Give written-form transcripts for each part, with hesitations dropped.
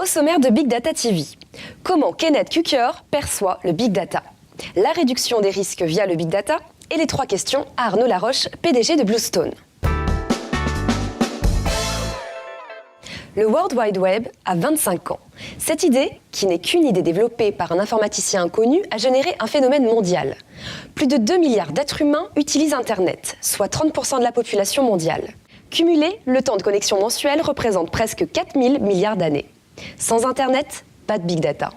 Au sommaire de Big Data TV, comment Kenneth Kuker perçoit le Big Data, la réduction des risques via le Big Data et les 3 questions à Arnaud Laroche, PDG de Bluestone. Le World Wide Web a 25 ans. Cette idée, qui n'est qu'une idée développée par un informaticien inconnu, a généré un phénomène mondial. Plus de 2 milliards d'êtres humains utilisent Internet, soit 30% de la population mondiale. Cumulé, le temps de connexion mensuel représente presque 4 000 milliards d'années. Sans Internet, pas de Big Data.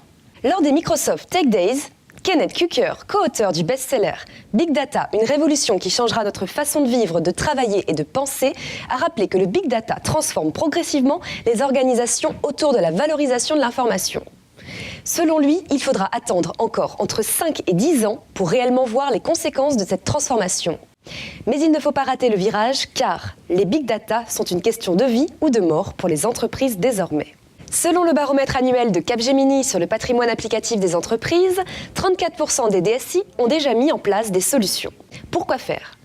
Lors des Microsoft Tech Days, Kenneth Kuker, co-auteur du best-seller Big Data, une révolution qui changera notre façon de vivre, de travailler et de penser, a rappelé que le Big Data transforme progressivement les organisations autour de la valorisation de l'information. Selon lui, il faudra attendre encore entre 5 et 10 ans pour réellement voir les conséquences de cette transformation. Mais il ne faut pas rater le virage, car les Big Data sont une question de vie ou de mort pour les entreprises désormais. Selon le baromètre annuel de Capgemini sur le patrimoine applicatif des entreprises, 34% des DSI ont déjà mis en place des solutions. Pourquoi faire ?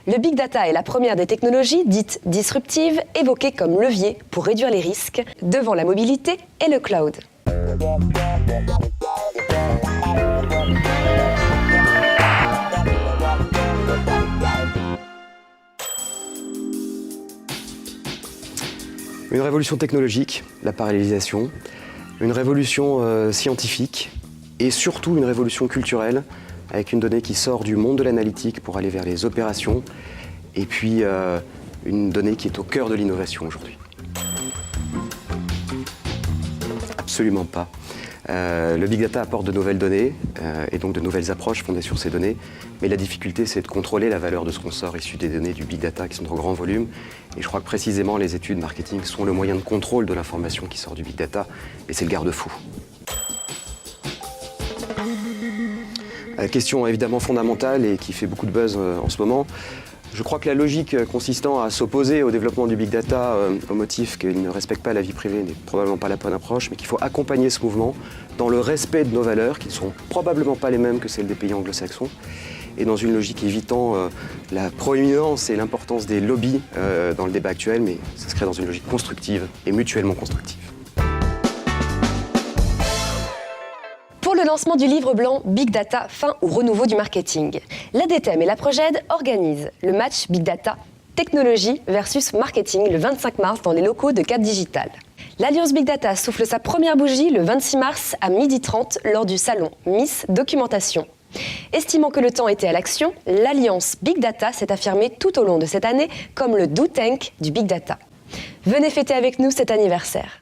Le Big Data est la première des technologies dites disruptives, évoquées comme levier pour réduire les risques devant la mobilité et le cloud. Une révolution technologique, la parallélisation, une révolution scientifique et surtout une révolution culturelle avec une donnée qui sort du monde de l'analytique pour aller vers les opérations et puis une donnée qui est au cœur de l'innovation aujourd'hui. Absolument pas. Le Big Data apporte de nouvelles données et donc de nouvelles approches fondées sur ces données, mais la difficulté c'est de contrôler la valeur de ce qu'on sort issu des données du Big Data qui sont en grand volume, et je crois que précisément les études marketing sont le moyen de contrôle de l'information qui sort du Big Data, et c'est le garde-fou. Question évidemment fondamentale et qui fait beaucoup de buzz en ce moment. Je crois que la logique consistant à s'opposer au développement du Big Data au motif qu'il ne respecte pas la vie privée n'est probablement pas la bonne approche, mais qu'il faut accompagner ce mouvement dans le respect de nos valeurs, qui ne sont probablement pas les mêmes que celles des pays anglo-saxons, et dans une logique évitant la proéminence et l'importance des lobbies dans le débat actuel, mais ça se crée dans une logique constructive et mutuellement constructive. Pour le lancement du livre blanc Big Data, fin ou renouveau du marketing, l'ADTM et la Proged organisent le match Big Data, technologie versus marketing le 25 mars dans les locaux de Cap Digital. L'Alliance Big Data souffle sa première bougie le 26 mars à 12h30 lors du salon Miss Documentation. Estimant que le temps était à l'action, l'Alliance Big Data s'est affirmée tout au long de cette année comme le do tank du Big Data. Venez fêter avec nous cet anniversaire.